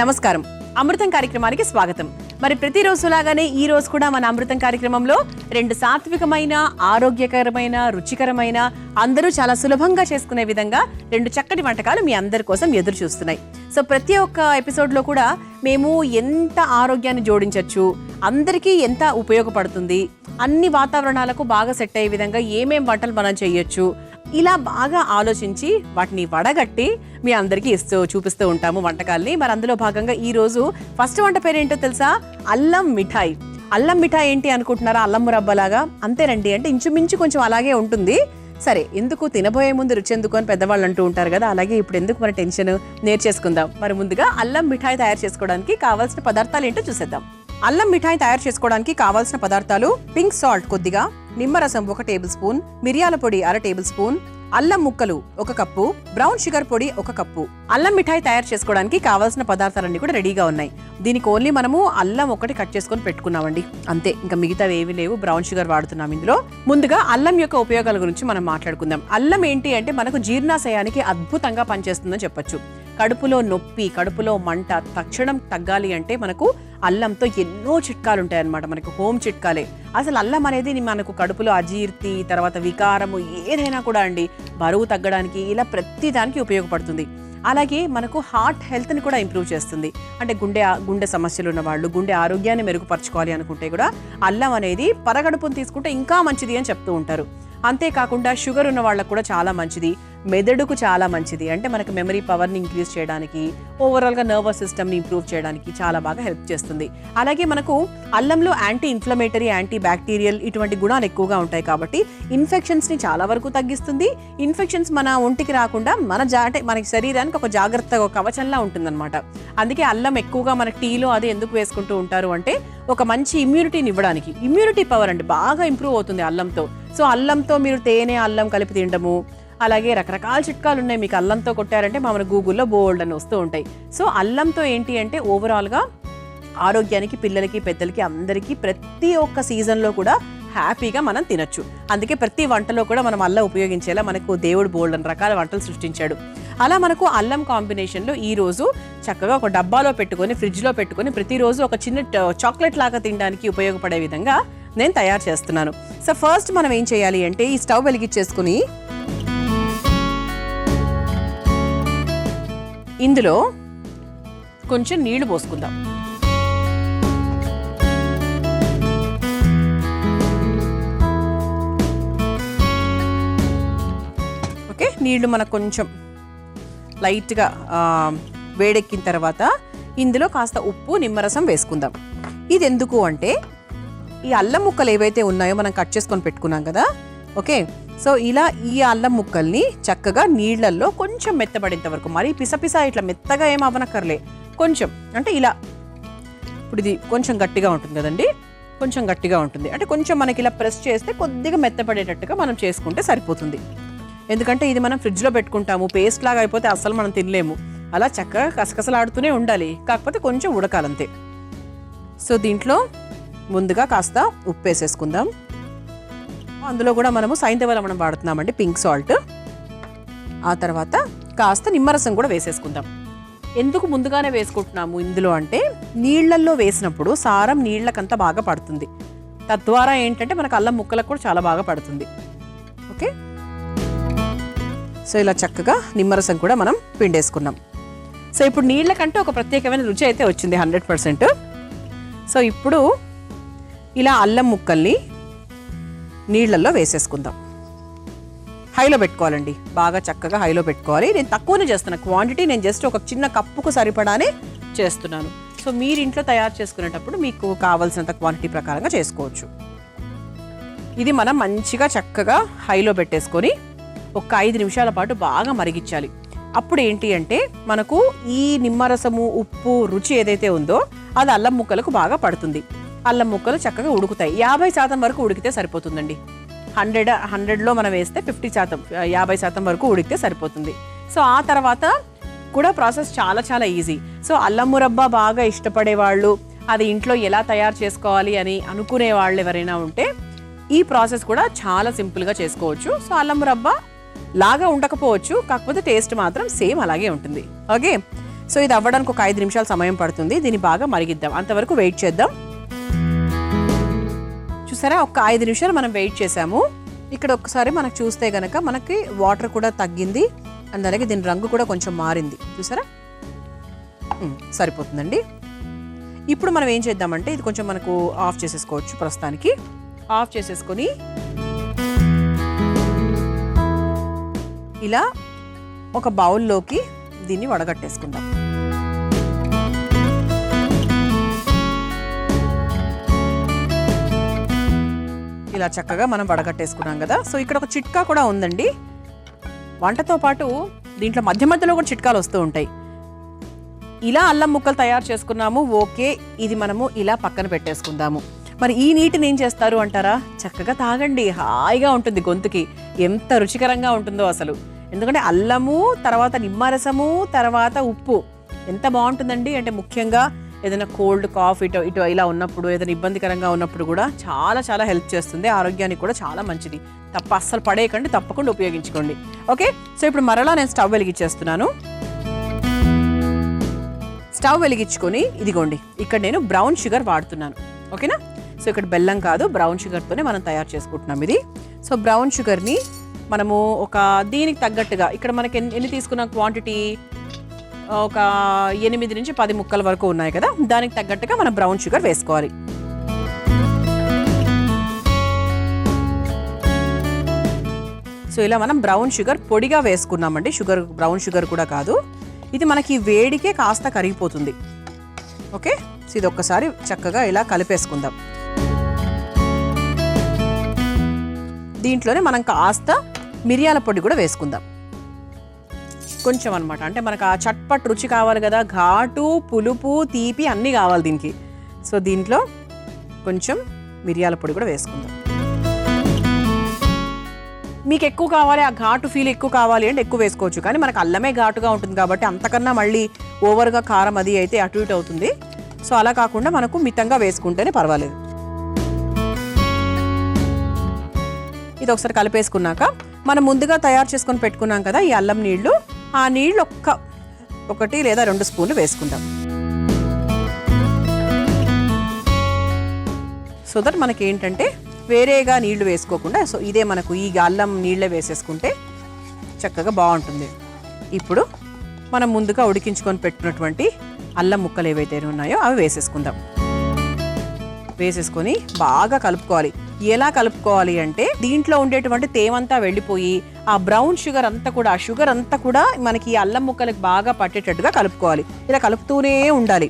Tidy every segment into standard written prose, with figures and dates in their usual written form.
నమస్కారం. అమృతం కార్యక్రమానికి స్వాగతం. మరి ప్రతిరోజులాగానే ఈ రోజు కూడా మన అమృతం కార్యక్రమంలో రెండు సాత్వికమైన, ఆరోగ్యకరమైన, రుచికరమైన, అందరూ చాలా సులభంగా చేసుకునే విధంగా రెండు చక్కటి వంటకాలు మీ అందరి కోసం ఎదురు చూస్తున్నాయి. సో ప్రతి ఒక్క ఎపిసోడ్లో కూడా మేము ఎంత ఆరోగ్యాన్ని జోడించవచ్చు, అందరికీ ఎంత ఉపయోగపడుతుంది, అన్ని వాతావరణాలకు బాగా సెట్ అయ్యే విధంగా ఏమేం వంటలు మనం చేయొచ్చు, ఇలా బాగా ఆలోచించి వాటిని వడగట్టి మీ అందరికీ చూపిస్తూ ఉంటాము వంటకాల్ని. మరి అందులో భాగంగా ఈ రోజు ఫస్ట్ వంట పేరేంటో తెలుసా? అల్లం మిఠాయి. అల్లం మిఠాయి ఏంటి అనుకుంటున్నారా? అల్లం మురబ్బలాగా అంతేనండి. అంటే ఇంచుమించు కొంచెం అలాగే ఉంటుంది. సరే, ఎందుకు తినబోయే ముందు రుచి ఎందుకు అని పెద్దవాళ్ళు అంటూ ఉంటారు కదా, అలాగే ఇప్పుడు ఎందుకు మన టెన్షన్, నేర్చేసుకుందాం. మరి ముందుగా అల్లం మిఠాయి తయారు చేసుకోవడానికి కావాల్సిన పదార్థాలు ఏంటో చూసేద్దాం. అల్లం మిఠాయి తయారు చేసుకోవడానికి కావాల్సిన పదార్థాలు: పింక్ సాల్ట్ కొద్దిగా, నిమ్మరసం 1 టేబుల్ స్పూన్, మిరియాల పొడి 1/2 టేబుల్ స్పూన్, అల్లం ముక్కలు 1 కప్పు, బ్రౌన్ షుగర్ పొడి 1 కప్పు. అల్లం మిఠాయి తయారు చేసుకోవడానికి కావాల్సిన పదార్థాలన్నీ కూడా రెడీగా ఉన్నాయి. దీనికి ఓన్లీ మనము అల్లం ఒకటి కట్ చేసుకొని పెట్టుకున్నామండి, అంతే. ఇంకా మిగతావి ఏవి లేవు. బ్రౌన్ షుగర్ వాడుతున్నాం ఇందులో. ముందుగా అల్లం యొక్క ఉపయోగాల గురించి మనం మాట్లాడుకుందాం. అల్లం ఏంటి అంటే మనకు జీర్ణాశయానికి అద్భుతంగా పనిచేస్తుందని చెప్పొచ్చు. కడుపులో నొప్పి, కడుపులో మంట తక్షణం తగ్గాలి అంటే మనకు అల్లంతో ఎన్నో చిట్కాలు ఉంటాయి అన్నమాట. మనకు హోమ్ చిట్కాలే. అసలు అల్లం అనేది మనకు కడుపులో అజీర్తి, తర్వాత వికారము, ఏదైనా కూడా అండి, బరువు తగ్గడానికి, ఇలా ప్రతి దానికి ఉపయోగపడుతుంది. అలాగే మనకు హార్ట్ హెల్త్ని కూడా ఇంప్రూవ్ చేస్తుంది. అంటే గుండె సమస్యలు ఉన్న వాళ్ళు, గుండె ఆరోగ్యాన్ని మెరుగుపరచుకోవాలి అనుకుంటే కూడా అల్లం అనేది పరగడుపును తీసుకుంటే ఇంకా మంచిది అని చెప్తూ ఉంటారు. అంతేకాకుండా షుగర్ ఉన్న వాళ్ళకు కూడా చాలా మంచిది, మెదడుకు చాలా మంచిది. అంటే మనకు మెమరీ పవర్ని ఇంక్రీజ్ చేయడానికి, ఓవరాల్గా నర్వస్ సిస్టమ్ని ఇంప్రూవ్ చేయడానికి చాలా బాగా హెల్ప్ చేస్తుంది. అలాగే మనకు అల్లంలో యాంటీ ఇన్ఫ్లమేటరీ, యాంటీ బ్యాక్టీరియల్ ఇటువంటి గుణాలు ఎక్కువగా ఉంటాయి కాబట్టి ఇన్ఫెక్షన్స్ని చాలా వరకు తగ్గిస్తుంది. ఇన్ఫెక్షన్స్ మన ఒంటికి రాకుండా మనకి శరీరానికి ఒక జాగ్రత్త కవచంలా ఉంటుందన్నమాట. అందుకే అల్లం ఎక్కువగా మన టీలో అది ఎందుకు వేసుకుంటూ ఉంటారు అంటే ఒక మంచి ఇమ్యూనిటీని ఇవ్వడానికి. ఇమ్యూనిటీ పవర్ అండి బాగా ఇంప్రూవ్ అవుతుంది అల్లంతో. సో అల్లంతో మీరు తేనె, అల్లం కలిపి తినడము, అలాగే రకరకాల చిట్కాలు ఉన్నాయి. మీకు అల్లంతో కొట్టారంటే మన గూగుల్లో బోల్డ్ అని వస్తూ ఉంటాయి. సో అల్లంతో ఏంటి అంటే ఓవరాల్గా ఆరోగ్యానికి, పిల్లలకి, పెద్దలకి, అందరికీ ప్రతి ఒక్క సీజన్లో కూడా హ్యాపీగా మనం తినొచ్చు. అందుకే ప్రతి వంటలో కూడా మనం అల్లం ఉపయోగించేలా మనకు దేవుడు బోల్డ్ అని రకాల వంటలు సృష్టించాడు. అలా మనకు అల్లం కాంబినేషన్లో ఈరోజు చక్కగా ఒక డబ్బాలో పెట్టుకొని, ఫ్రిడ్జ్లో పెట్టుకొని ప్రతిరోజు ఒక చిన్న చాక్లెట్ లాగా తినడానికి ఉపయోగపడే విధంగా నేను తయారు చేస్తున్నాను. సో ఫస్ట్ మనం ఏం చేయాలి అంటే ఈ స్టవ్ వెలిగించేసుకుని ఇందులో కొంచెం నీళ్లు పోసుకుందాం. ఓకే, నీళ్లు మనకు కొంచెం లైట్గా వేడెక్కిన తర్వాత ఇందులో కాస్త ఉప్పు, నిమ్మరసం వేసుకుందాం. ఇది ఎందుకు అంటే ఈ అల్లం ముక్కలు ఏవైతే ఉన్నాయో మనం కట్ చేసుకొని పెట్టుకున్నాం కదా. ఓకే, సో ఇలా ఈ అల్లం ముక్కల్ని చక్కగా నీళ్లల్లో కొంచెం మెత్తబడేంత వరకు, మరీ పిసపిస ఇట్లా మెత్తగా ఏం అవ్వనక్కర్లే, కొంచెం అంటే ఇలా. ఇప్పుడు ఇది కొంచెం గట్టిగా ఉంటుంది కదండి, కొంచెం గట్టిగా ఉంటుంది అంటే కొంచెం మనకి ఇలా ప్రెస్ చేస్తే కొద్దిగా మెత్తపడేటట్టుగా మనం చేసుకుంటే సరిపోతుంది. ఎందుకంటే ఇది మనం ఫ్రిడ్జ్లో పెట్టుకుంటాము, పేస్ట్ లాగా అయిపోతే అస్సలు మనం తినలేము. అలా చక్కగా కసకసలాడుతూనే ఉండాలి, కాకపోతే కొంచెం ఉడకాలంతే. సో దీంట్లో ముందుగా కాస్త ఉప్పు వేసేసుకుందాం. అందులో కూడా మనము సైంధవ లవణం వాడుతున్నామండి, పింక్ సాల్ట్. ఆ తర్వాత కాస్త నిమ్మరసం కూడా వేసేసుకుందాం. ఎందుకు ముందుగానే వేసుకుంటున్నాము ఇందులో అంటే నీళ్లల్లో వేసినప్పుడు సారం నీళ్లకంతా బాగా పడుతుంది. తద్వారా ఏంటంటే మనకు అల్లం ముక్కలకు కూడా చాలా బాగా పడుతుంది. ఓకే, సో ఇలా చక్కగా నిమ్మరసం కూడా మనం పిండేసుకున్నాం. సో ఇప్పుడు నీళ్లకంటే ఒక ప్రత్యేకమైన రుచి అయితే వచ్చింది 100%. సో ఇప్పుడు ఇలా అల్లం ముక్కల్ని నీళ్లలో వేసేసుకుందాం. హైలో పెట్టుకోవాలండి, బాగా చక్కగా హైలో పెట్టుకోవాలి. నేను తక్కువనే చేస్తున్నా క్వాంటిటీ, నేను జస్ట్ ఒక చిన్న కప్పుకు సరిపడానే చేస్తున్నాను. సో మీరు ఇంట్లో తయారు చేసుకునేటప్పుడు మీకు కావాల్సినంత క్వాంటిటీ ప్రకారంగా చేసుకోవచ్చు. ఇది మనం మంచిగా చక్కగా హైలో పెట్టేసుకొని ఒక 5 నిమిషాల పాటు బాగా మరిగించాలి. అప్పుడు ఏంటి అంటే మనకు ఈ నిమ్మరసము, ఉప్పు రుచి ఏదైతే ఉందో అది అల్లం ముక్కలకు బాగా పడుతుంది. అల్లం ముక్కలు చక్కగా ఉడుకుతాయి. 50% వరకు ఉడికితే సరిపోతుందండి. 100లో మనం వేస్తే 50%, 50% వరకు ఉడికితే సరిపోతుంది. సో ఆ తర్వాత కూడా ప్రాసెస్ చాలా చాలా ఈజీ. సో అల్లం మురబ్బా బాగా ఇష్టపడే వాళ్ళు, అది ఇంట్లో ఎలా తయారు చేసుకోవాలి అని అనుకునే వాళ్ళు ఎవరైనా ఉంటే ఈ ప్రాసెస్ కూడా చాలా సింపుల్గా చేసుకోవచ్చు. సో అల్లం మురబ్బా లాగా ఉండకపోవచ్చు, కాకపోతే టేస్ట్ మాత్రం సేమ్ అలాగే ఉంటుంది. ఓకే, సో ఇది అవ్వడానికి ఒక 5 నిమిషాలు సమయం పడుతుంది. దీన్ని బాగా మరిగిద్దాం, అంతవరకు వెయిట్ చేద్దాం. చూసారా, ఒక 5 నిమిషాలు మనం వెయిట్ చేసాము. ఇక్కడ ఒక్కసారి మనకు చూస్తే గనక మనకి వాటర్ కూడా తగ్గింది అండ్ అలాగే దీని రంగు కూడా కొంచెం మారింది. చూసారా, సరిపోతుందండి. ఇప్పుడు మనం ఏం చేద్దామంటే ఇది కొంచెం మనకు ఆఫ్ చేసేసుకోవచ్చు. ప్రస్తుతానికి ఆఫ్ చేసేసుకొని ఇలా ఒక బౌల్లోకి దీన్ని వడగట్టేసుకుందాం. ఇలా చక్కగా మనం వడగట్టేసుకున్నాం కదా. సో ఇక్కడ ఒక చిట్కా కూడా ఉందండి. వంటతో పాటు దీంట్లో మధ్య మధ్యలో కూడా చిట్కాలు వస్తూ ఉంటాయి. ఇలా అల్లం ముక్కలు తయారు చేసుకున్నాము, ఓకే, ఇది మనము ఇలా పక్కన పెట్టేసుకుందాము. మరి ఈ నీటిని ఏం చేస్తారు అంటారా? చక్కగా తాగండి, హాయిగా ఉంటుంది గొంతుకి. ఎంత రుచికరంగా ఉంటుందో అసలు. ఎందుకంటే అల్లము, తర్వాత నిమ్మరసము, తర్వాత ఉప్పు ఎంత బాగుంటుందండి. అంటే ముఖ్యంగా ఏదైనా కోల్డ్ కాఫ్ ఇటు ఇలా ఉన్నప్పుడు, ఏదైనా ఇబ్బందికరంగా ఉన్నప్పుడు కూడా చాలా చాలా హెల్ప్ చేస్తుంది. ఆరోగ్యానికి కూడా చాలా మంచిది. అస్సలు పడేయకండి, తప్పకుండా ఉపయోగించుకోండి. ఓకే, సో ఇప్పుడు మరలా నేను స్టవ్ వెలిగించేస్తున్నాను. స్టవ్ వెలిగించుకొని ఇదిగోండి, ఇక్కడ నేను బ్రౌన్ షుగర్ వాడుతున్నాను. ఓకేనా? సో ఇక్కడ బెల్లం కాదు, బ్రౌన్ షుగర్తోనే మనం తయారు చేసుకుంటున్నాం ఇది. సో బ్రౌన్ షుగర్ని మనము ఒక దీనికి తగ్గట్టుగా, ఇక్కడ మనకి ఎన్ని తీసుకున్న క్వాంటిటీ ఒక 8 నుంచి 10 ముక్కల వరకు ఉన్నాయి కదా, దానికి తగ్గట్టుగా మనం బ్రౌన్ షుగర్ వేసుకోవాలి. సో ఇలా మనం బ్రౌన్ షుగర్ పొడిగా వేసుకున్నామండి. బ్రౌన్ షుగర్ కూడా కాదు, ఇది మనకి వేడికే కాస్త కరిగిపోతుంది. ఓకే, సో ఇది ఒక్కసారి చక్కగా ఇలా కలిపేసుకుందాం. దీంట్లోనే మనం కాస్త మిరియాల పొడి కూడా వేసుకుందాం, కొంచెం అనమాట. అంటే మనకు ఆ చట్పట్ రుచి కావాలి కదా, ఘాటు, పులుపు, తీపి అన్నీ కావాలి దీనికి. సో దీంట్లో కొంచెం మిరియాల పొడి కూడా వేసుకుందాం. మీకు ఎక్కువ కావాలి, ఆ ఘాటు ఫీల్ ఎక్కువ కావాలి అంటే ఎక్కువ వేసుకోవచ్చు. కానీ మనకు అల్లమే ఘాటుగా ఉంటుంది కాబట్టి అంతకన్నా మళ్ళీ ఓవర్గా కారం అది అయితే అటు ఇటు అవుతుంది. సో అలా కాకుండా మనకు మితంగా వేసుకుంటేనే పర్వాలేదు. ఇది ఒకసారి కలిపేసుకున్నాక మనం ముందుగా తయారు చేసుకొని పెట్టుకున్నాం కదా ఈ అల్లం నీళ్లు, ఆ నీళ్లు 1 లేదా 2 స్పూన్లు వేసుకుందాం. సో దట్ మనకి ఏంటంటే వేరేగా నీళ్లు వేసుకోకుండా, సో ఇదే మనకు ఈ అల్లం నీళ్ళే వేసేసుకుంటే చక్కగా బాగుంటుంది. ఇప్పుడు మనం ముందుగా ఉడికించుకొని పెట్టుకున్నటువంటి అల్లం ముక్కలు ఏవైతే ఉన్నాయో అవి వేసేసుకుందాం. వేసేసుకొని బాగా కలుపుకోవాలి. ఎలా కలుపుకోవాలి అంటే దీంట్లో ఉండేటువంటి తేమంతా వెళ్ళిపోయి ఆ బ్రౌన్ షుగర్ అంతా కూడా, ఆ షుగర్ అంతా కూడా మనకి ఈ అల్లం ముక్కలకు బాగా పట్టేటట్టుగా కలుపుకోవాలి. ఇలా కలుపుతూనే ఉండాలి.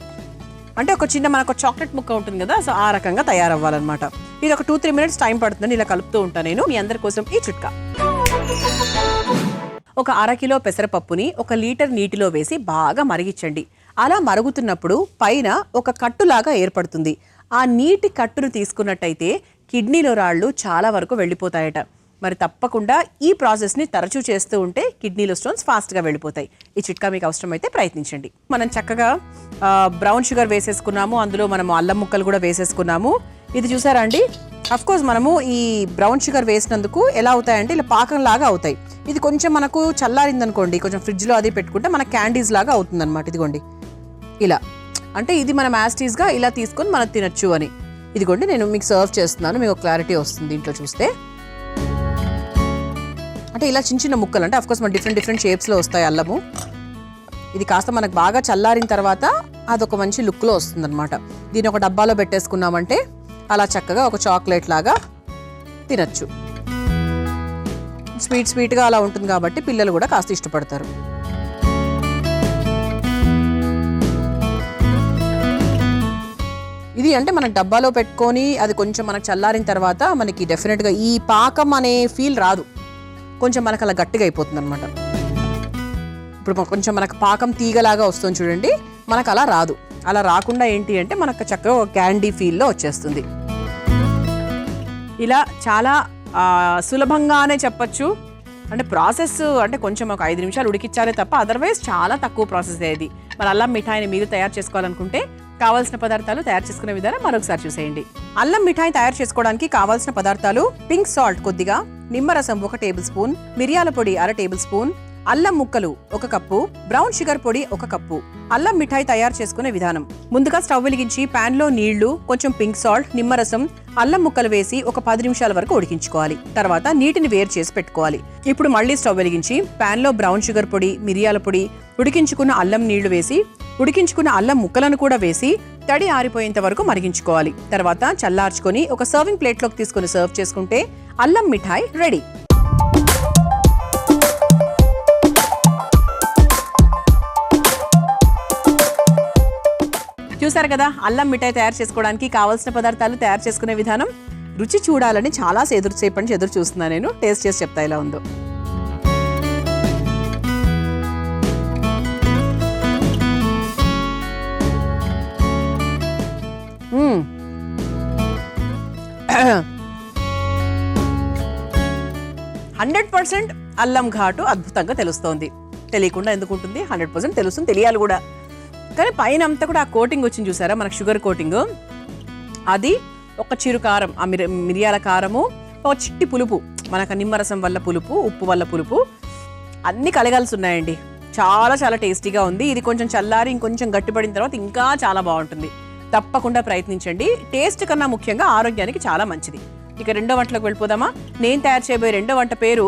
అంటే ఒక చిన్న మనకు చాక్లెట్ ముక్క ఉంటుంది కదా, సో ఆ రకంగా తయారవ్వాలన్నమాట. ఇది ఒక 2-3 మినిట్స్ టైం పడుతుందని ఇలా కలుపుతూ ఉంటాను నేను. మీ అందరి కోసం ఈ చిట్కా. ఒక 1/2 కిలో పెసరపప్పుని 1 లీటర్ నీటిలో వేసి బాగా మరిగించండి. అలా మరుగుతున్నప్పుడు పైన ఒక కట్టులాగా ఏర్పడుతుంది. ఆ నీటి కట్టును తీసుకున్నట్టయితే కిడ్నీలో రాళ్ళు చాలా వరకు వెళ్ళిపోతాయట. మరి తప్పకుండా ఈ ప్రాసెస్ని తరచూ చేస్తూ ఉంటే కిడ్నీలో స్టోన్స్ ఫాస్ట్గా వెళ్ళిపోతాయి. ఈ చిట్కా మీకు అవసరమైతే ప్రయత్నించండి. మనం చక్కగా బ్రౌన్ షుగర్ వేసేసుకున్నాము, అందులో మనము అల్లం ముక్కలు కూడా వేసేసుకున్నాము. ఇది చూసారా అండి, అఫ్కోర్స్ మనము ఈ బ్రౌన్ షుగర్ వేసినందుకు ఎలా అవుతాయంటే ఇలా పాకంలాగా అవుతాయి. ఇది కొంచెం మనకు చల్లారిందనుకోండి, కొంచెం ఫ్రిడ్జ్లో అది పెట్టుకుంటే మన క్యాండీస్ లాగా అవుతుంది అనమాట. ఇదిగోండి ఇలా, అంటే ఇది మనం యాస్టీస్గా ఇలా తీసుకొని మనం తినచ్చు అని. ఇదిగోండి నేను మీకు సర్వ్ చేస్తున్నాను, మీకు క్లారిటీ వస్తుంది దీంట్లో చూస్తే. అంటే ఇలా చిన్న చిన్న ముక్కలు, అంటే అఫ్కోర్స్ మన డిఫరెంట్ షేప్స్లో వస్తాయి అల్లము. ఇది కాస్త మనకు బాగా చల్లారిన తర్వాత అదొక మంచి లుక్లో వస్తుంది అనమాట. దీన్ని ఒక డబ్బాలో పెట్టేసుకున్నామంటే అలా చక్కగా ఒక చాక్లెట్ లాగా తినచ్చు. స్వీట్గా అలా ఉంటుంది కాబట్టి పిల్లలు కూడా కాస్త ఇష్టపడతారు. ఇది అంటే మనం డబ్బాలో పెట్టుకొని అది కొంచెం మనకు చల్లారిన తర్వాత మనకి డెఫినెట్గా ఈ పాకం అనే ఫీల్ రాదు, కొంచెం మనకు అలా గట్టిగా అయిపోతుంది అనమాట. ఇప్పుడు కొంచెం మనకు పాకం తీగలాగా వస్తుంది చూడండి, మనకు అలా రాదు. అలా రాకుండా ఏంటి అంటే మనకు చక్కగా ఒక క్యాండీ ఫీల్లో వచ్చేస్తుంది. ఇలా చాలా సులభంగానే చెప్పచ్చు. అంటే ప్రాసెస్ అంటే కొంచెం ఒక 5 నిమిషాలు ఉడికించాలే తప్ప అదర్వైజ్ చాలా తక్కువ ప్రాసెస్ అయ్యేది. మరి అల్లం మిఠాయిని మీరు తయారు చేసుకోవాలనుకుంటే కావాల్సిన పదార్థాలు తయారు చేసుకునే విధానం మరొకసారి చూసేయండి. అల్లం మిఠాయి తయారు చేసుకోవడానికి కావాల్సిన పదార్థాలు: పింక్ సాల్ట్ కొద్దిగా, నిమ్మరసం 1 టేబుల్ స్పూన్, మిరియాల పొడి 1/2 టేబుల్ స్పూన్, అల్లం ముక్కలు 1 కప్పు, బ్రౌన్ షుగర్ పొడి 1 కప్పు. అల్లం మిఠాయి తయారు చేసుకునే విధానం. ముందుగా స్టవ్ వెలిగించి పాన్ లో నీళ్లు, కొంచెం పింక్ సాల్ట్, నిమ్మరసం, అల్లం ముక్కలు వేసి ఒక 10 నిమిషాల వరకు ఉడికించుకోవాలి. తర్వాత నీటిని వేరు చేసి పెట్టుకోవాలి. ఇప్పుడు మళ్ళీ స్టవ్ వెలిగించి పాన్ లో బ్రౌన్ షుగర్ పొడి, మిరియాల పొడి, ఉడికించుకున్న అల్లం నీళ్లు వేసి ఉడికించుకున్న అల్లం ముక్కలను కూడా వేసి తడి ఆరిపోయేంత వరకు మరిగించుకోవాలి. తర్వాత చల్లార్చుకొని ఒక సర్వింగ్ ప్లేట్ లోకి తీసుకుని సర్వ్ చేసుకుంటే అల్లం మిఠాయి రెడీ. చూసారు కదా, అల్లం మిఠాయి తయారు చేసుకోవడానికి కావాల్సిన పదార్థాలు, తయారు చేసుకునే విధానం. రుచి చూడాలని చాలా సేపటి నుంచి ఎదురు చూస్తున్నాను నేను. టేస్ట్ చేసి చెప్తా ఎలా ఉందో. %100% అల్లం ఘాటు అద్భుతంగా తెలుస్తోంది. తెలియకుండా ఎందుకు ఉంటుంది? 100% తెలుస్తుంది, తెలియాలి కూడా. కానీ పైన అంతా కూడా ఆ కోటింగ్ వచ్చింది చూసారా, మనకు షుగర్ కోటింగ్. అది ఒక చిరు కారం, ఆ మిరియాల కారము, ఒక చిట్టి పులుపు, మనకు నిమ్మరసం వల్ల పులుపు, ఉప్పు వల్ల పులుపు, అన్నీ కలగాల్సి ఉన్నాయండి. చాలా చాలా టేస్టీగా ఉంది. ఇది కొంచెం చల్లారి ఇంకొంచెం గట్టిపడిన తర్వాత ఇంకా చాలా బాగుంటుంది. తప్పకుండా ప్రయత్నించండి. టేస్ట్ కన్నా ముఖ్యంగా ఆరోగ్యానికి చాలా మంచిది. ఇక రెండో వంటలోకి వెళ్ళిపోదామా? నేను తయారు చేయబోయే రెండో వంట పేరు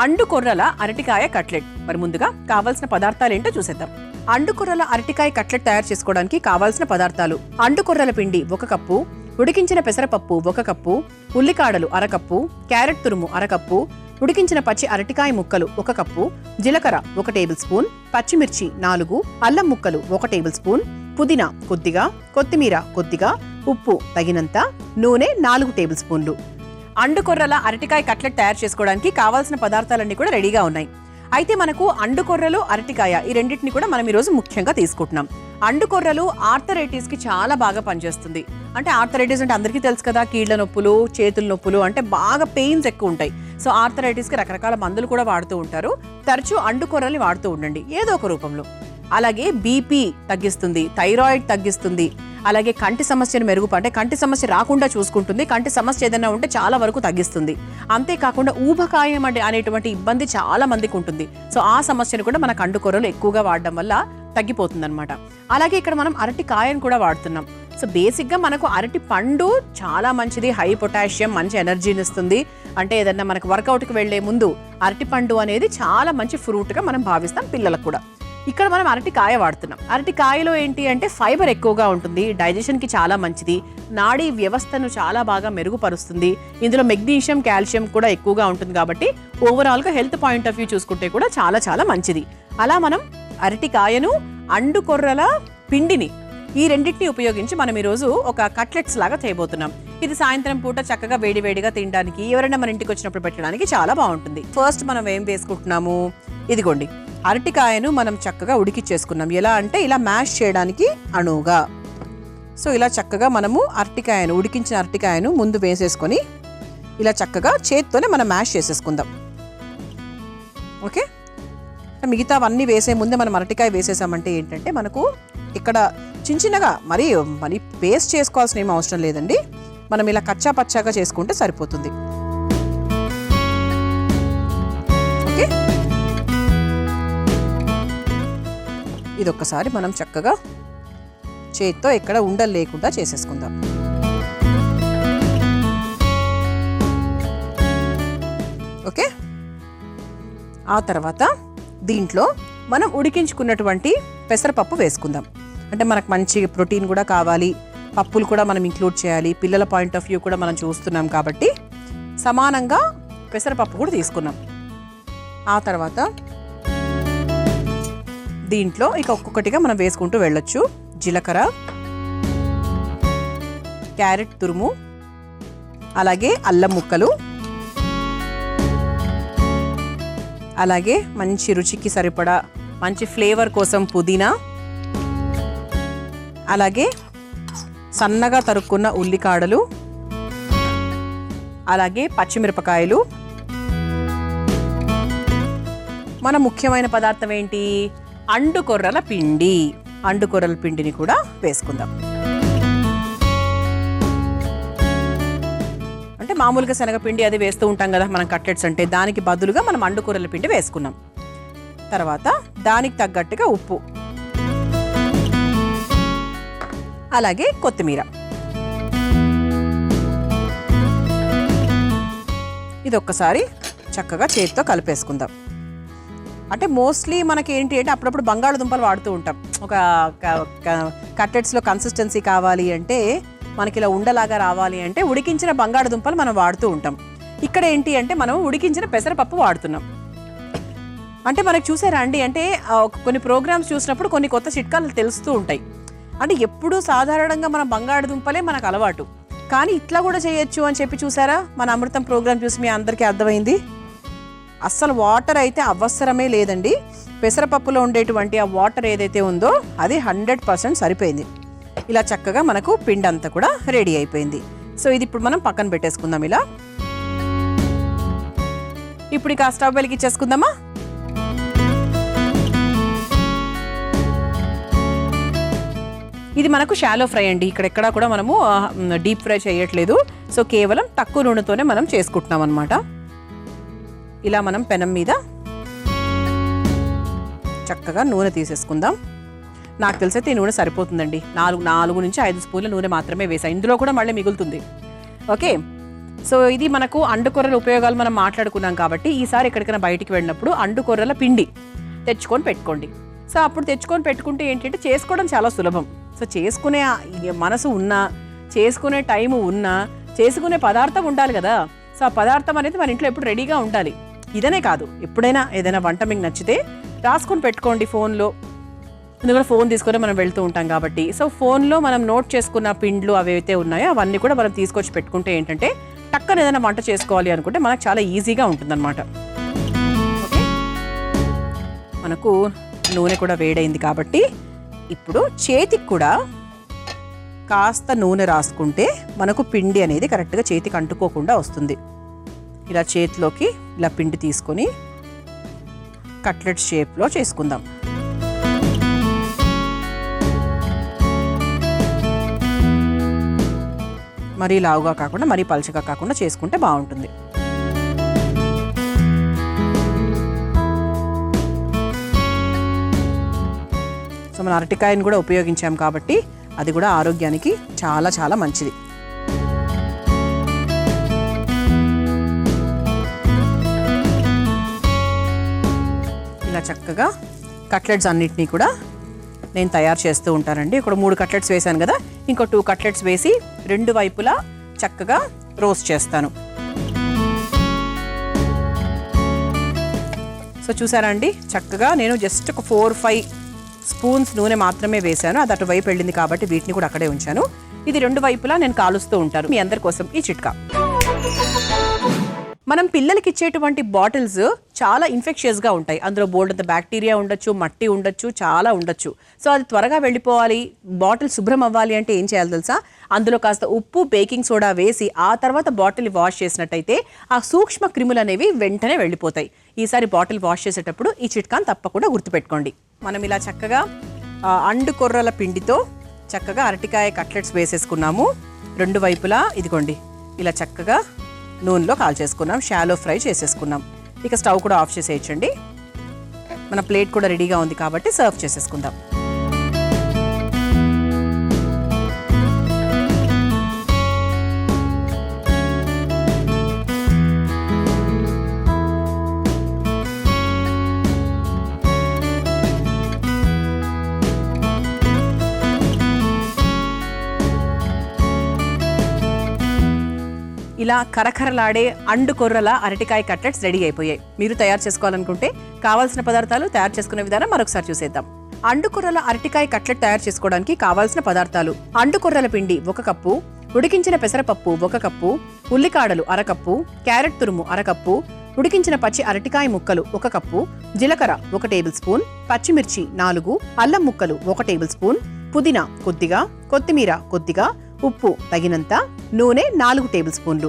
అండుకొర్రల అరటికాయ కట్లెట్. మరి ముందుగా కావాల్సిన పదార్థాలు ఏంటో చూసేద్దాం. అండుకొర్రల అరటికాయ కట్లెట్ తయారు చేసుకోవడానికి కావాల్సిన పదార్థాలు: అండుకొర్రల పిండి 1 కప్పు, ఉడికించిన పెసరపప్పు 1 కప్పు, ఉల్లికాడలు 1/2 కప్పు, క్యారెట్ తురుము 1/2 కప్పు, ఉడికించిన పచ్చి అరటికాయ ముక్కలు 1 కప్పు, జీలకర్ర 1 టేబుల్ స్పూన్, పచ్చిమిర్చి 4, అల్లం ముక్కలు 1 టేబుల్ స్పూన్, పుదీనా కొద్దిగా, కొత్తిమీర కొద్దిగా, ఉప్పు తగినంత, నూనె 4 టేబుల్ స్పూన్లు. అండుకొర్రల అరటికాయ కట్లెట్ తయారు చేసుకోవడానికి కావాల్సిన పదార్థాలన్నీ కూడా రెడీగా ఉన్నాయి. అయితే మనకు అండుకొర్రలు, అరటికాయ ఈ రెండింటిని కూడా మనం ఈరోజు ముఖ్యంగా తీసుకుంటున్నాం. అండుకొర్రలు ఆర్థరైటిస్ కి చాలా బాగా పనిచేస్తుంది. అంటే ఆర్థరైటిస్ అంటే అందరికీ తెలుసు కదా, కీళ్ల నొప్పులు, చేతుల నొప్పులు, అంటే బాగా పెయిన్స్ ఎక్కువ ఉంటాయి. సో ఆర్థరైటిస్ కి రకరకాల మందులు కూడా వాడుతూ ఉంటారు. తరచూ అండుకొర్రల్ని వాడుతూ ఉండండి ఏదో ఒక రూపంలో. అలాగే బీపీ తగ్గిస్తుంది, థైరాయిడ్ తగ్గిస్తుంది, అలాగే కంటి సమస్యను అంటే కంటి సమస్య రాకుండా చూసుకుంటుంది. కంటి సమస్య ఏదైనా ఉంటే చాలా వరకు తగ్గిస్తుంది. అంతేకాకుండా ఊబకాయం అనేటువంటి ఇబ్బంది చాలా మందికి ఉంటుంది. సో ఆ సమస్యను కూడా మన అండుకొర్రలు ఎక్కువగా వాడడం వల్ల తగ్గిపోతుంది అనమాట. అలాగే ఇక్కడ మనం అరటి కాయను కూడా వాడుతున్నాం. సో బేసిక్గా మనకు అరటి పండు చాలా మంచిది, హై పొటాషియం, మంచి ఎనర్జీని ఇస్తుంది. అంటే ఏదన్నా మనకు వర్కౌట్కి వెళ్లే ముందు అరటి పండు అనేది చాలా మంచి ఫ్రూట్గా మనం భావిస్తాం, పిల్లలకు కూడా. ఇక్కడ మనం అరటికాయ వాడుతున్నాం. అరటికాయలో ఏంటి అంటే ఫైబర్ ఎక్కువగా ఉంటుంది, డైజెషన్కి చాలా మంచిది, నాడీ వ్యవస్థను చాలా బాగా మెరుగుపరుస్తుంది. ఇందులో మెగ్నీషియం, కాల్షియం కూడా ఎక్కువగా ఉంటుంది. కాబట్టి ఓవరాల్గా హెల్త్ పాయింట్ ఆఫ్ వ్యూ చూసుకుంటే కూడా చాలా చాలా మంచిది. అలా మనం అరటికాయను, అండుకొర్రల పిండిని, ఈ రెండింటిని ఉపయోగించి మనం ఈరోజు ఒక కట్లెట్స్ లాగా చేయబోతున్నాం. ఇది సాయంత్రం పూట చక్కగా వేడివేడిగా తినడానికి, ఎవరైనా మన ఇంటికి వచ్చినప్పుడు పెట్టడానికి చాలా బాగుంటుంది. ఫస్ట్ మనం ఏం వేసుకుంటున్నాము? ఇదిగోండి, అరటికాయను మనం చక్కగా ఉడికిచ్చేసుకున్నాం. ఎలా అంటే ఇలా మ్యాష్ చేయడానికి అణువుగా. సో ఇలా చక్కగా మనము ఉడికించిన అరటికాయను ముందు వేసేసుకొని ఇలా చక్కగా చేత్తోనే మనం మ్యాష్ చేసేసుకుందాం. ఓకే, మిగతా అవన్నీ వేసే ముందే మనం అరటికాయ వేసేసామంటే ఏంటంటే మనకు ఇక్కడ చిన్నగా మరి పేస్ట్ చేసుకోవాల్సిన ఏం అవసరం లేదండి. మనం ఇలా కచ్చా పచ్చాగా చేసుకుంటే సరిపోతుంది. ఓకే, ఇదొక్కసారి మనం చక్కగా చేత్తో ఎక్కడ ఉండలు లేకుండా చేసేసుకుందాం. ఓకే, ఆ తర్వాత దీంట్లో మనం ఉడికించుకున్నటువంటి పెసరపప్పు వేసుకుందాం. అంటే మనకు మంచి ప్రోటీన్ కూడా కావాలి, పప్పులు కూడా మనం ఇంక్లూడ్ చేయాలి, పిల్లల పాయింట్ ఆఫ్ వ్యూ కూడా మనం చూస్తున్నాం కాబట్టి సమానంగా పెసరపప్పు కూడా తీసుకున్నాం. ఆ తర్వాత దీంట్లో ఇక ఒక్కొక్కటిగా మనం వేసుకుంటూ వెళ్ళొచ్చు. జీలకర్ర, క్యారెట్ తురుము, అలాగే అల్లం ముక్కలు, అలాగే మంచి రుచికి సరిపడా మంచి ఫ్లేవర్ కోసం పుదీనా, అలాగే సన్నగా తరుక్కున్న ఉల్లికాడలు, అలాగే పచ్చిమిరపకాయలు. మన ముఖ్యమైన పదార్థం ఏంటి? అండుకొర్రల పిండి. అండుకొర్రల పిండిని కూడా వేసుకుందాం. అంటే మామూలుగా శనగపిండి అది వేస్తూ ఉంటాం కదా మనం కట్లెట్స్ అంటే, దానికి బదులుగా మనం అండుకొర్రల పిండి వేసుకున్నాం. తర్వాత దానికి తగ్గట్టుగా ఉప్పు, అలాగే కొత్తిమీర. ఇది ఒక్కసారి చక్కగా చేతితో కలిపేసుకుందాం. అంటే మోస్ట్లీ మనకి ఏంటి అంటే అప్పుడప్పుడు బంగాళదుంపలు వాడుతూ ఉంటాం. ఒక కట్లెట్స్లో కన్సిస్టెన్సీ కావాలి అంటే, మనకి ఇలా ఉండలాగా రావాలి అంటే ఉడికించిన బంగాళదుంపలు మనం వాడుతూ ఉంటాం. ఇక్కడ ఏంటి అంటే మనం ఉడికించిన పెసరపప్పు వాడుతున్నాం. అంటే మనకు చూసారా అండి, అంటే కొన్ని ప్రోగ్రామ్స్ చూసినప్పుడు కొన్ని కొత్త చిట్కాలు తెలుస్తూ ఉంటాయి. అంటే ఎప్పుడూ సాధారణంగా మన బంగాళదుంపలే మనకు అలవాటు, కానీ ఇట్లా కూడా చేయొచ్చు అని చెప్పి చూసారా మన అమృతం ప్రోగ్రామ్ చూసి మీ అందరికీ అర్థమైంది. అస్సలు వాటర్ అయితే అవసరమే లేదండి. పెసరపప్పులో ఉండేటువంటి ఆ వాటర్ ఏదైతే ఉందో అది 100% సరిపోయింది. ఇలా చక్కగా మనకు పిండి అంతా కూడా రెడీ అయిపోయింది. సో ఇది ఇప్పుడు మనం పక్కన పెట్టేసుకుందాం. ఇలా ఇప్పుడు ఇక స్టవ్ వెలిగించేసుకుందామా. ఇది మనకు షాలో ఫ్రై అండి. ఇక్కడెక్కడా కూడా మనము డీప్ ఫ్రై చేయట్లేదు. సో కేవలం తక్కువ నూనెతోనే మనం చేసుకుంటున్నాం అన్నమాట. ఇలా మనం పెనం మీద చక్కగా నూనె తీసేసుకుందాం. నాకు తెలిసైతే ఈ నూనె సరిపోతుందండి. 4 నుంచి 5 స్పూన్ల నూనె మాత్రమే వేసాను. ఇందులో కూడా మళ్ళీ మిగులుతుంది. ఓకే, సో ఇది మనకు అండుకొర్రల ఉపయోగాలు మనం మాట్లాడుకున్నాం కాబట్టి ఈసారి ఎక్కడికైనా బయటికి వెళ్ళినప్పుడు అండుకొర్రల పిండి తెచ్చుకొని పెట్టుకోండి. సో అప్పుడు తెచ్చుకొని పెట్టుకుంటే ఏంటంటే చేసుకోవడం చాలా సులభం. సో చేసుకునే మనసు ఉన్నా, చేసుకునే టైము ఉన్నా, చేసుకునే పదార్థం ఉండాలి కదా. సో ఆ పదార్థం అనేది మన ఇంట్లో ఎప్పుడు రెడీగా ఉండాలి. ఇదనే కాదు, ఎప్పుడైనా ఏదైనా వంట మీకు నచ్చితే రాసుకొని పెట్టుకోండి ఫోన్లో. ఎందుకంటే ఫోన్ తీసుకొని మనం వెళ్తూ ఉంటాం కాబట్టి. సో ఫోన్లో మనం నోట్ చేసుకున్న పిండ్లు అవైతే ఉన్నాయో అవన్నీ కూడా మనం తీసుకొచ్చి పెట్టుకుంటే ఏంటంటే టక్కన ఏదైనా వంట చేసుకోవాలి అనుకుంటే మనకు చాలా ఈజీగా ఉంటుందన్నమాట. ఓకే, మనకు నూనె కూడా వేడైంది కాబట్టి ఇప్పుడు చేతికి కూడా కాస్త నూనె రాసుకుంటే మనకు పిండి అనేది కరెక్ట్గా చేతికి అంటుకోకుండా వస్తుంది. ఇలా చేతిలోకి ఇలా పిండి తీసుకొని కట్లెట్ షేప్లో చేసుకుందాం. మరీ లావుగా కాకుండా మరీ పలుచగా కాకుండా చేసుకుంటే బాగుంటుంది. సో మన అరటికాయని కూడా ఉపయోగించాం కాబట్టి అది కూడా ఆరోగ్యానికి చాలా చాలా మంచిది. ఇలా చక్కగా కట్లెట్స్ అన్నిటినీ కూడా నేను తయారు చేస్తూ ఉంటానండి. ఇక్కడ 3 కట్లెట్స్ వేసాను కదా, ఇంకో 2 కట్లెట్స్ వేసి 2 వైపులా చక్కగా రోస్ట్ చేస్తాను. సో చూసారా అండి, చక్కగా నేను జస్ట్ ఒక 4-5 స్పూన్స్ నూనె మాత్రమే వేశాను. అది అటువైపు వెళ్ళింది కాబట్టి వీటిని కూడా అక్కడే ఉంచాను. ఇది 2 వైపులా నేను కాలుస్తూ ఉంటాను. మీ అందరి కోసం ఈ చిట్కా. మనం పిల్లలకి ఇచ్చేటువంటి బాటిల్స్ చాలా ఇన్ఫెక్షియస్గా ఉంటాయి. అందులో బోల్డంత బ్యాక్టీరియా ఉండొచ్చు, మట్టి ఉండొచ్చు, చాలా ఉండొచ్చు. సో అది త్వరగా వెళ్ళిపోవాలి, బాటిల్ శుభ్రం అవ్వాలి అంటే ఏం చేయాలి తెలుసా? అందులో కాస్త ఉప్పు, బేకింగ్ సోడా వేసి ఆ తర్వాత బాటిల్ వాష్ చేసినట్టయితే ఆ సూక్ష్మ క్రిములు అనేవి వెంటనే వెళ్ళిపోతాయి. ఈసారి బాటిల్ వాష్ చేసేటప్పుడు ఈ చిట్కాను తప్పకుండా గుర్తుపెట్టుకోండి. మనం ఇలా చక్కగా అండుకొర్రల పిండితో చక్కగా అరటికాయ కట్లెట్స్ వేసేసుకున్నాము. 2 వైపులా ఇదిగోండి ఇలా చక్కగా నూనెలో కాల్చేసుకున్నాం, షాలో ఫ్రై చేసేసుకున్నాం. ఇక స్టవ్ కూడా ఆఫ్ చేసేయచ్చండి. మన ప్లేట్ కూడా రెడీగా ఉంది కాబట్టి సర్వ్ చేసేసుకుందాం. ఇలా కరకరలాడే అండుకొర్రల అరటికాయ కట్లెట్స్ రెడీ అయిపోయాయి. మీరు తయారు చేసుకోవాలనుకుంటే కావాల్సిన పదార్థాలు, తయారు చేసుకునే విధానం మరొకసారి చూసేద్దాం. అండుకొర్రల అరటికాయ కట్లెట్ తయారు చేసుకోవడానికి కావాల్సిన పదార్థాలు: అండుకొర్రల పిండి 1 కప్పు, ఉడికించిన పెసరపప్పు 1 కప్పు, ఉల్లికాడలు 1/2 కప్పు, క్యారెట్ తురుము 1/2 కప్పు, ఉడికించిన పచ్చి అరటికాయ ముక్కలు 1 కప్పు, జీలకర్ర 1 టేబుల్ స్పూన్, పచ్చిమిర్చి 4, అల్లం ముక్కలు 1 టేబుల్ స్పూన్, పుదీనా కొద్దిగా, కొత్తిమీర కొద్దిగా, ఉప్పు తగినంత, నూనె 4 టేబుల్ స్పూన్లు.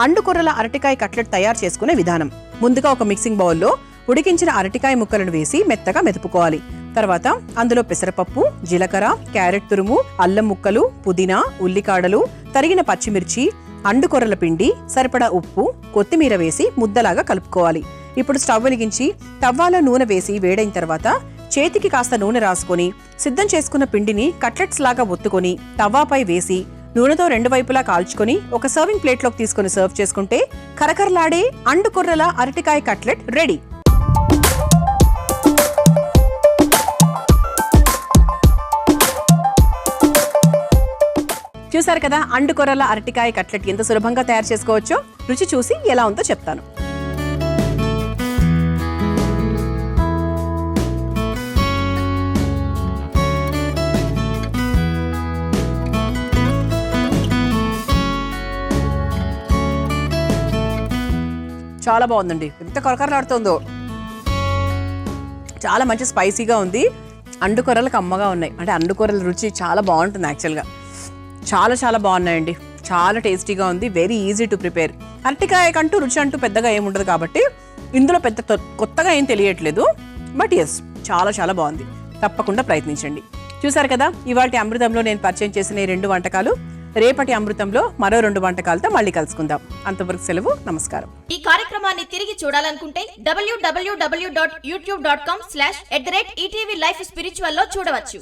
అండుకొర్రల అరటికాయ కట్లెట్ తయారు చేసుకునే విధానం: ముందుగా ఒక మిక్సింగ్ బౌల్లో ఉడికించిన అరటికాయ ముక్కలను వేసి మెత్తగా మెదుపుకోవాలి. తర్వాత అందులో పెసరపప్పు, జీలకర్ర, క్యారెట్ తురుము, అల్లం ముక్కలు, పుదీనా, ఉల్లికాడలు, తరిగిన పచ్చిమిర్చి, అండుకొర్రల పిండి, సరిపడా ఉప్పు, కొత్తిమీర వేసి ముద్దలాగా కలుపుకోవాలి. ఇప్పుడు స్టవ్ వెలిగించి తవ్వాలో నూనె వేసి వేడైన తర్వాత చేతికి కాస్త నూనె రాసుకొని సిద్ధం చేసుకున్న పిండిని కట్లెట్స్ లాగా ఒత్తుకొని తవ్వాపై వేసి నూనెతో రెండు వైపులా కాల్చుకొని ఒక సర్వింగ్ ప్లేట్లోకి తీసుకుని సర్వ్ చేసుకుంటే కరకరలాడే అండుకొర్రల అరటికాయ కట్లెట్ రెడీ. చూసారు కదా, అండుకొర్రల అరటికాయ కట్లెట్ ఎంత సులభంగా తయారు చేసుకోవచ్చో. రుచి చూసి ఎలా ఉందో చెప్తాను. చాలా బాగుందండి, ఎంత కరకరలాడుతుందో. చాలా మంచి స్పైసీగా ఉంది. అండుకొర్రలకు అమ్మగా ఉన్నాయి, అంటే అండుకొర్రల రుచి చాలా బాగుంటుంది యాక్చువల్గా. చాలా చాలా బాగున్నాయండి, చాలా టేస్టీగా ఉంది. Very easy to prepare. అరటికాయకంటూ రుచి అంటూ పెద్దగా ఏముండదు కాబట్టి ఇందులో పెద్ద కొత్తగా ఏం తెలియట్లేదు. బట్ ఎస్, చాలా చాలా బాగుంది. తప్పకుండా ప్రయత్నించండి. చూసారు కదా, ఇవాళ అమృతంలో నేను పరిచయం చేసిన ఈ 2 వంటకాలు. రేపటి అమృతంలో మరో 2 వంటకాలతో మళ్ళీ కలుసుకుందాం. అంతవరకు సెలవు, నమస్కారం. ఈ కార్యక్రమాన్ని తిరిగి చూడాలనుకుంటే www.youtube.com/ETV Life Spiritual లో చూడవచ్చు.